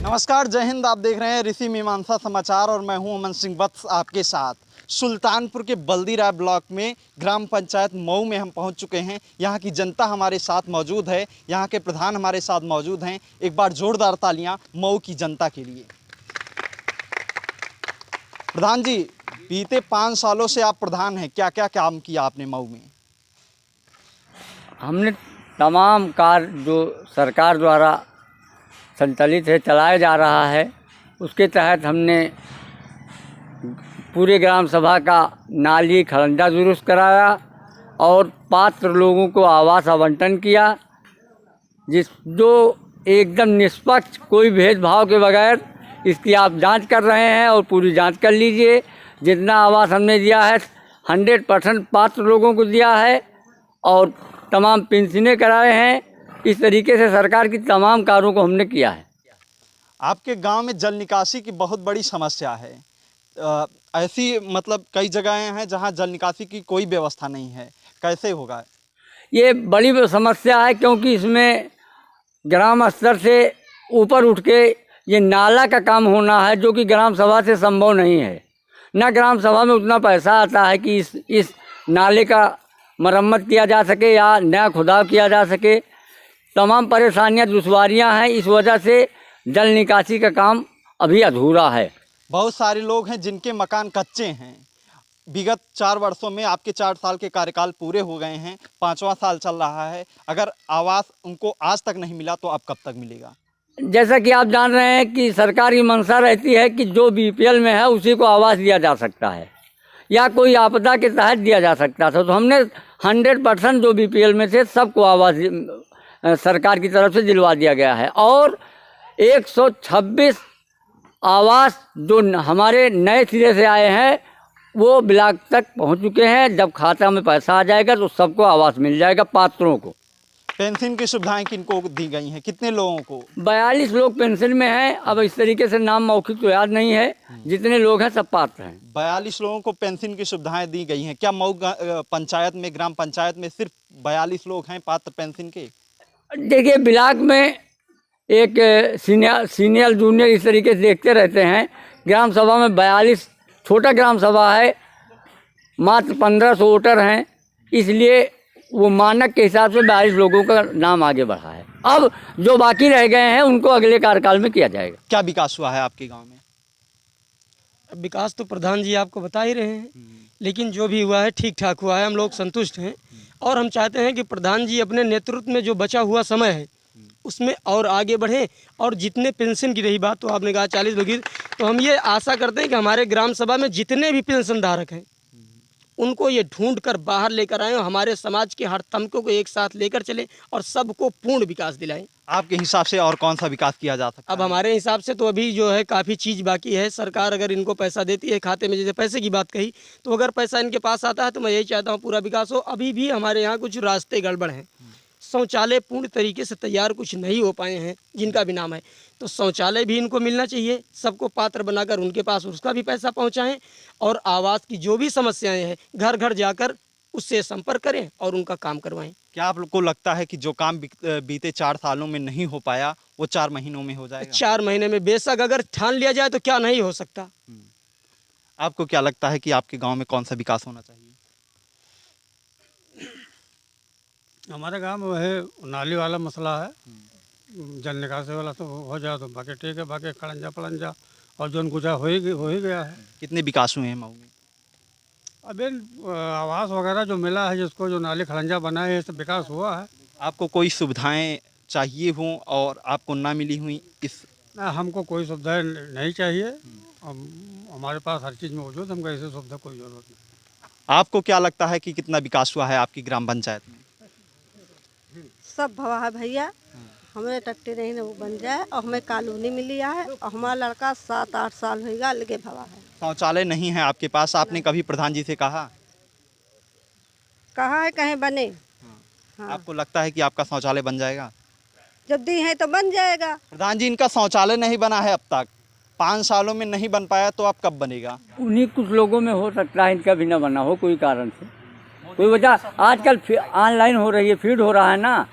नमस्कार, जय हिंद। आप देख रहे हैं ऋषि मीमांसा समाचार और मैं हूं अमन सिंह वत्स आपके साथ। सुल्तानपुर के बल्दीराय ब्लॉक में ग्राम पंचायत मऊ में हम पहुंच चुके हैं। यहां की जनता हमारे साथ मौजूद है, यहां के प्रधान हमारे साथ मौजूद हैं। एक बार जोरदार तालियां मऊ की जनता के लिए। प्रधान जी, बीते 5 सालों से आप प्रधान हैं, क्या क्या काम किया आपने मऊ में? हमने तमाम कार्य जो सरकार द्वारा संचालित है, चलाया जा रहा है, उसके तहत हमने पूरे ग्राम सभा का नाली खरंजा दुरुस्त कराया और पात्र लोगों को आवास आवंटन किया, जो एकदम निष्पक्ष, कोई भेदभाव के बगैर। इसकी आप जांच कर रहे हैं और पूरी जांच कर लीजिए। जितना आवास हमने दिया है 100% पात्र लोगों को दिया है और तमाम पेंशनें कराए हैं। इस तरीके से सरकार की तमाम कार्यों को हमने किया है। आपके गांव में जल निकासी की बहुत बड़ी समस्या है। ऐसी मतलब कई जगहें हैं जहां जल निकासी की कोई व्यवस्था नहीं है, कैसे होगा? ये बड़ी समस्या है, क्योंकि इसमें ग्राम स्तर से ऊपर उठ के ये नाला का काम होना है, जो कि ग्राम सभा से संभव नहीं है। ना ग्राम सभा में उतना पैसा आता है कि इस नाले का मरम्मत किया जा सके या नया खुदाव किया जा सके। तमाम परेशानियां, दुश्वारियां हैं, इस वजह से जल निकासी का काम अभी अधूरा है। बहुत सारे लोग हैं जिनके मकान कच्चे हैं। विगत 4 वर्षों में आपके 4 साल के कार्यकाल पूरे हो गए हैं, 5वां साल चल रहा है। अगर आवास उनको आज तक नहीं मिला तो अब कब तक मिलेगा? जैसा कि आप जान रहे हैं कि सरकार की मंशा रहती है कि जो बीपीएल में है उसी को आवास दिया जा सकता है या कोई आपदा के तहत दिया जा सकता था। तो हमने 100% जो बीपीएल में थे सबको आवास सरकार की तरफ से दिलवा दिया गया है और 126 आवास जो हमारे नए सिरे से आए हैं वो ब्लॉक तक पहुंच चुके हैं। जब खाता में पैसा आ जाएगा तो सबको आवास मिल जाएगा, पात्रों को। पेंशन की सुविधाएं किनको दी गई हैं, कितने लोगों को? 42 लोग पेंशन में हैं। अब इस तरीके से नाम मौखिक तो याद नहीं है, जितने लोग हैं सब पात्र हैं। 42 लोगों को पेंशन की सुविधाएं दी गई हैं। क्या मऊ पंचायत में, ग्राम पंचायत में सिर्फ 42 लोग हैं पात्र पेंशन के? देखिए, ब्लॉक में एक सीनियर जूनियर इस तरीके से देखते रहते हैं। ग्राम सभा में 42, छोटा ग्राम सभा है, मात्र 1500 वोटर हैं, इसलिए वो मानक के हिसाब से 42 लोगों का नाम आगे बढ़ा है। अब जो बाकी रह गए हैं उनको अगले कार्यकाल में किया जाएगा। क्या विकास हुआ है आपके गांव में? विकास तो प्रधान जी आपको बता ही रहे हैं, लेकिन जो भी हुआ है ठीक ठाक हुआ है। हम लोग संतुष्ट हैं और हम चाहते हैं कि प्रधान जी अपने नेतृत्व में जो बचा हुआ समय है उसमें और आगे बढ़ें। और जितने पेंशन की रही बात, तो आपने कहा 40 बगीर, तो हम ये आशा करते हैं कि हमारे ग्राम सभा में जितने भी पेंशन धारक हैं उनको ये ढूंढ कर बाहर लेकर आएँ, हमारे समाज के हर तबकों को एक साथ लेकर चलें और सबको पूर्ण विकास दिलाएं। आपके हिसाब से और कौन सा विकास किया जा सकता है? अब हमारे हिसाब से तो अभी जो है काफ़ी चीज़ बाकी है। सरकार अगर इनको पैसा देती है खाते में, जैसे पैसे की बात कही, तो अगर पैसा इनके पास आता है तो मैं यही चाहता हूँ पूरा विकास हो। अभी भी हमारे यहाँ कुछ रास्ते गड़बड़ हैं, शौचालय पूर्ण तरीके से तैयार कुछ नहीं हो पाए हैं जिनका भी नाम है, तो शौचालय भी इनको मिलना चाहिए। सबको पात्र बनाकर उनके पास उसका भी पैसा पहुंचाएं और आवास की जो भी समस्याएं हैं घर घर जाकर उससे संपर्क करें और उनका काम करवाएं। क्या आप लोग को लगता है कि जो काम बीते 4 सालों में नहीं हो पाया वो 4 महीनों में हो जाएगा? 4 महीने में बेशक अगर ठान लिया जाए तो क्या नहीं हो सकता। आपको क्या लगता है कि आपके गाँव में कौन सा विकास होना चाहिए? हमारे गांव में वही नाली वाला मसला है, जल निकासी वाला तो हो जाए तो बाकी ठीक है। बाकी खड़ंजा पड़ंजा और जो गुजा हो ही गया है। कितने विकास हुए हैं मऊ में? अभी आवास वगैरह जो मिला है, जिसको जो नाली खड़ंजा बना है, इससे विकास हुआ है। आपको कोई सुविधाएं चाहिए हों और आपको ना मिली हुई इस? ना, हमको कोई सुविधाएं नहीं चाहिए। हमारे पास हर चीज़ मौजूद, हमको ऐसी सुविधा कोई ज़रूरत नहीं। आपको क्या लगता है कि कितना विकास हुआ है आपकी ग्राम पंचायत में? सब भवा है भैया, हमें टट्टी नहीं ना वो बन जाए और हमें कॉलोनी मिली है और हमारा लड़का 7-8 साल होगा लगे भवा है। शौचालय नहीं है आपके पास, आपने कभी प्रधान जी से कहा है कहीं बने? हाँ। आपको लगता है कि आपका शौचालय बन जाएगा? जब दी है तो बन जाएगा। प्रधान जी, इनका शौचालय नहीं बना है अब तक, 5 सालों में नहीं बन पाया, तो अब कब बनेगा? उन्हीं कुछ लोगों में हो सकता है इनका भी न बना हो, कोई कारण से, कोई वजह। आजकल ऑनलाइन हो रही है, फीड हो रहा है ना,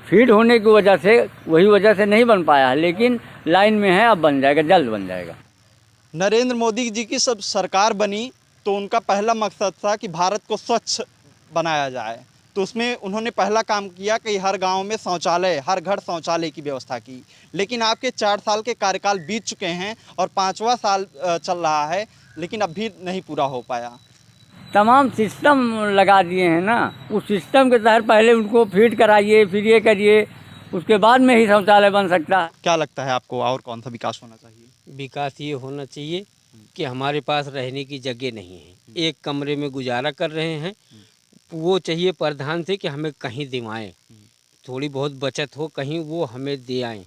फीड होने की वजह से, वही वजह से नहीं बन पाया है, लेकिन लाइन में है, अब बन जाएगा, जल्द बन जाएगा। नरेंद्र मोदी जी की सब सरकार बनी तो उनका पहला मकसद था कि भारत को स्वच्छ बनाया जाए। तो उसमें उन्होंने पहला काम किया कि हर गांव में शौचालय, हर घर शौचालय की व्यवस्था की। लेकिन आपके 4 साल के कार्यकाल बीत चुके हैं और 5वां साल चल रहा है, लेकिन अब भी नहीं पूरा हो पाया। तमाम सिस्टम लगा दिए हैं ना, उस सिस्टम के तहत पहले उनको फीड कराइए, फिर ये करिए, उसके बाद में ही शौचालय बन सकता है। क्या लगता है आपको और कौन सा विकास होना चाहिए? विकास ये होना चाहिए कि हमारे पास रहने की जगह नहीं है, एक कमरे में गुजारा कर रहे हैं। वो चाहिए प्रधान से कि हमें कहीं दिवाएं, थोड़ी बहुत बचत हो, कहीं वो हमें दे आएँ।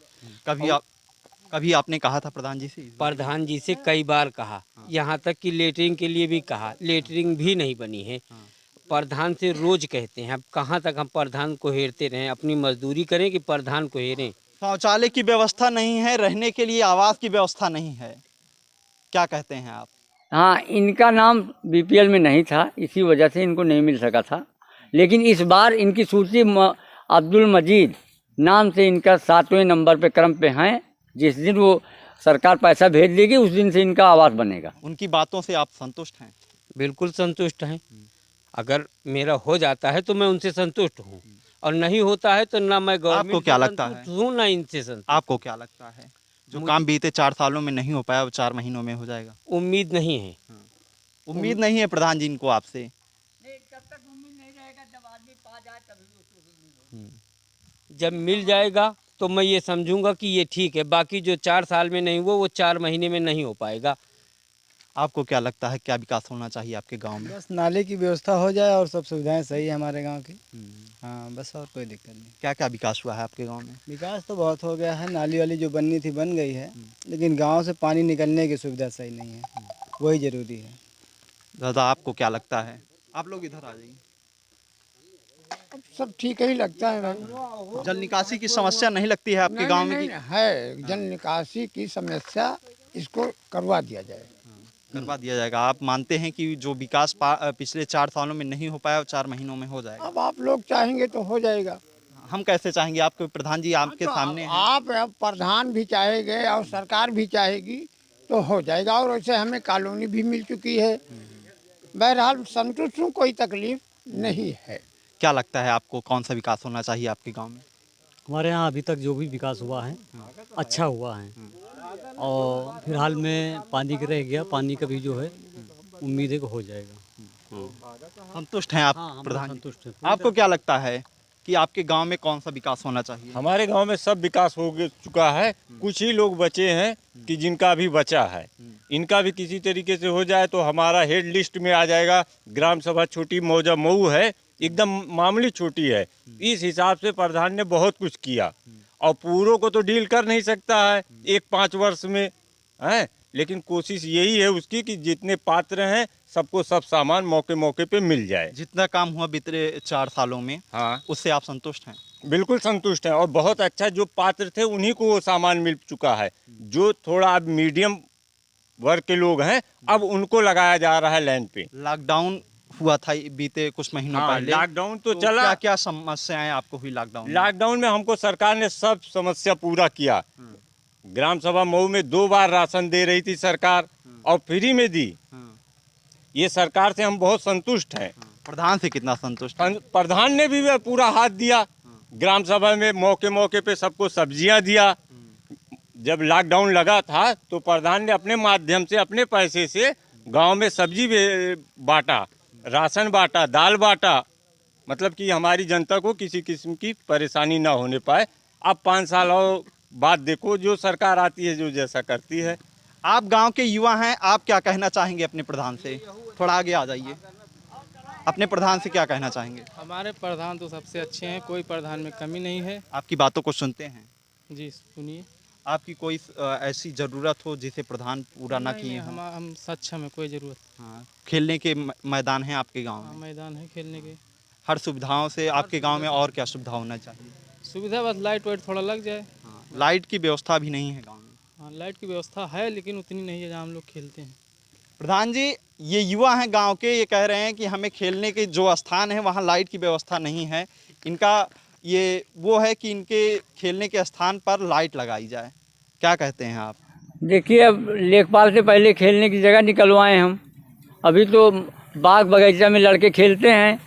कभी आपने कहा था प्रधान जी से? प्रधान जी से कई बार कहा, यहाँ तक कि लेटरिन के लिए भी कहा, लेटरिन भी नहीं बनी है। प्रधान से रोज कहते हैं, अब कहाँ तक हम प्रधान को हेरते रहें, अपनी मजदूरी करें कि प्रधान को हेरें। शौचालय की व्यवस्था नहीं है, रहने के लिए आवास की व्यवस्था नहीं है, क्या कहते हैं आप? हाँ, इनका नाम बीपीएल में नहीं था, इसी वजह से इनको नहीं मिल सका था। लेकिन इस बार इनकी सूची अब्दुल मजीद नाम से इनका 7वें नंबर पे क्रम पे हैं। जिस दिन वो सरकार पैसा भेज देगी उस दिन से इनका आवास बनेगा। उनकी बातों से आप संतुष्ट हैं? बिल्कुल संतुष्ट हैं। अगर मेरा हो जाता है तो मैं उनसे संतुष्ट हूँ, और नहीं होता है तो ना मैं गवर्नमेंट आपको क्या लगता है? हूँ ना इनसे संतुष्ट। आपको क्या लगता है जो काम बीते 4 सालों में नहीं हो पाया वो 4 महीनों में हो जाएगा? उम्मीद नहीं है। उम्मीद नहीं है प्रधान जी इनको आपसे? जब मिल जाएगा तो मैं ये समझूंगा कि ये ठीक है, बाकी जो 4 साल में नहीं हुआ वो 4 महीने में नहीं हो पाएगा। आपको क्या लगता है क्या विकास होना चाहिए आपके गांव में? बस नाले की व्यवस्था हो जाए और सब सुविधाएं सही है हमारे गांव की। हाँ, बस और कोई दिक्कत नहीं। क्या क्या विकास हुआ है आपके गांव में? विकास तो बहुत हो गया है, नाली वाली जो बननी थी बन गई है, लेकिन गांव से पानी निकलने की सुविधा सही नहीं है, वही ज़रूरी है। दादा आपको क्या लगता है? आप लोग इधर आ जाइए। सब ठीक ही लगता है भाई। जल निकासी की समस्या नहीं लगती है आपके गांव में? है जल निकासी की समस्या, इसको करवा दिया जाए। करवा दिया जाएगा। आप मानते हैं कि जो विकास पिछले 4 सालों में नहीं हो पाया वो 4 महीनों में हो जाएगा? अब आप लोग चाहेंगे तो हो जाएगा। हम कैसे चाहेंगे? आपके प्रधान जी आपके सामने हैं। आप प्रधान भी चाहेंगे और सरकार भी चाहेगी तो हो जाएगा। और वैसे हमें कॉलोनी भी मिल चुकी है। बहरहाल संतुष्ट हूँ, कोई तकलीफ नहीं है। क्या लगता है आपको कौन सा विकास होना चाहिए आपके गांव में? हमारे यहाँ अभी तक जो भी विकास हुआ है अच्छा हुआ है, और फिलहाल में पानी का रह गया, पानी का भी जो है उम्मीद है कि हो जाएगा। संतुष्ट हैं आप? हाँ, हम प्रधान जी संतुष्ट हैं। आपको क्या लगता है कि आपके गांव में कौन सा विकास होना चाहिए? हमारे गांव में सब विकास हो चुका है, कुछ ही लोग बचे हैं कि जिनका अभी बचा है। इनका भी किसी तरीके से हो जाए तो हमारा हेड लिस्ट में आ जाएगा। ग्राम सभा छोटी मौजा मऊ है, एकदम मामूली छोटी है। इस हिसाब से प्रधान ने बहुत कुछ किया, और पूरों को तो डील कर नहीं सकता है एक 5 वर्ष में है, लेकिन कोशिश यही है उसकी कि जितने पात्र हैं सबको सब सामान मौके मौके पे मिल जाए। जितना काम हुआ बीते 4 सालों में, हाँ, उससे आप संतुष्ट हैं? बिल्कुल संतुष्ट हैं, और बहुत अच्छा जो पात्र थे उन्हीं को वो सामान मिल चुका है। जो थोड़ा अब मीडियम वर्ग के लोग हैं अब उनको लगाया जा रहा है लाइन पे। लॉकडाउन हुआ था बीते कुछ महीनों हाँ, पहले। लॉकडाउन तो चला। क्या क्या समस्याएं आपको हुई लॉकडाउन में? लॉकडाउन में हमको सरकार ने सब समस्या पूरा किया। ग्राम सभा मऊ में 2 बार राशन दे रही थी सरकार, और फ्री में दी। ये सरकार से हम बहुत संतुष्ट हैं। प्रधान से कितना संतुष्ट हैं? प्रधान ने भी पूरा हाथ दिया। ग्राम सभा में मौके मौके पे सबको सब्जियां दिया। जब लॉकडाउन लगा था तो प्रधान ने अपने माध्यम से, अपने पैसे से गांव में सब्जी बांटा, राशन बांटा, दाल बांटा, मतलब कि हमारी जनता को किसी किस्म की परेशानी ना होने पाए। अब 5 साल और बाद देखो जो सरकार आती है जो जैसा करती है। आप गांव के युवा हैं, आप क्या कहना चाहेंगे अपने प्रधान से? थोड़ा आगे आ जाइए। अपने प्रधान से क्या कहना चाहेंगे? हमारे प्रधान तो सबसे अच्छे हैं, कोई प्रधान में कमी नहीं है। आपकी बातों को सुनते हैं? जी सुनिए। आपकी कोई ऐसी ज़रूरत हो जिसे प्रधान पूरा ना किए हों? हम सक्षम है, कोई ज़रूरत। हाँ, खेलने के मैदान हैं आपके गांव में? मैदान है खेलने के, हर सुविधाओं से आपके गांव में और क्या सुविधा होना चाहिए? सुविधा बस लाइट वाइट थोड़ा लग जाए। हाँ, लाइट की व्यवस्था भी नहीं है गांव में? हाँ, लाइट की व्यवस्था है लेकिन उतनी नहीं है जहाँ हम लोग खेलते हैं। प्रधान जी, ये युवा हैं गांव के, ये कह रहे हैं कि हमें खेलने के जो स्थान है वहाँ लाइट की व्यवस्था नहीं है। इनका ये वो है कि इनके खेलने के स्थान पर लाइट लगाई जाए। क्या कहते हैं आप? देखिए, अब लेखपाल से पहले खेलने की जगह निकलवाएं हम। अभी तो बाग बगीचा में लड़के खेलते हैं,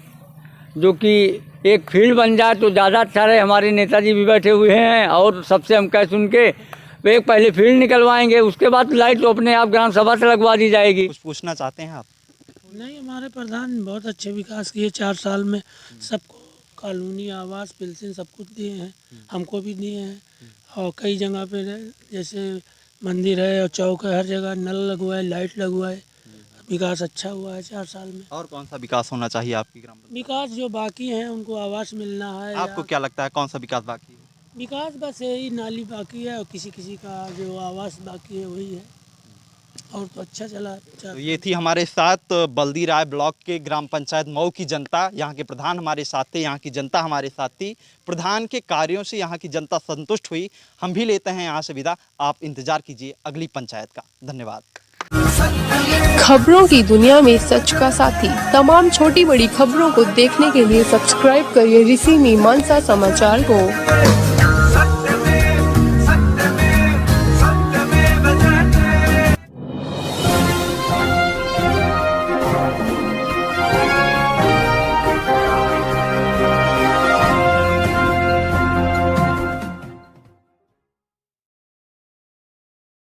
जो कि एक फील्ड बन जाए तो ज़्यादा अच्छा रहे। हमारे नेताजी भी बैठे हुए हैं और सबसे हम कह सुन के एक पहले फील्ड निकलवाएंगे, उसके बाद लाइट तो अपने आप ग्राम सभा से लगवा दी जाएगी। कुछ पूछना चाहते हैं आप? नहीं, हमारे प्रधान बहुत अच्छे विकास किए 4 साल में। सबको कॉलोनी, आवास, पेंशन सब कुछ दिए हैं, हमको भी दिए हैं। और कई जगह पे जैसे मंदिर है और चौक है, हर जगह नल लगवाए, लाइट लगवाए। विकास अच्छा हुआ है 4 साल में। और कौन सा विकास होना चाहिए आपकी ग्राम पंचायत? विकास जो बाकी हैं उनको आवास मिलना है। आपको क्या लगता है कौन सा विकास बाकी है? विकास बस यही नाली बाकी है और किसी किसी का जो आवास बाकी है वही है, और तो अच्छा चला। तो ये थी हमारे साथ बल्दी राय ब्लॉक के ग्राम पंचायत मऊ की जनता। यहाँ के प्रधान हमारे साथ थे, यहाँ की जनता हमारे साथ थी। प्रधान के कार्यों से यहाँ की जनता संतुष्ट हुई। हम भी लेते हैं यहाँ से विदा। आप इंतजार कीजिए अगली पंचायत का। धन्यवाद। खबरों की दुनिया में सच का साथी, तमाम छोटी बड़ी खबरों को देखने के लिए सब्सक्राइब करिए ऋषि मीमांसा समाचार को।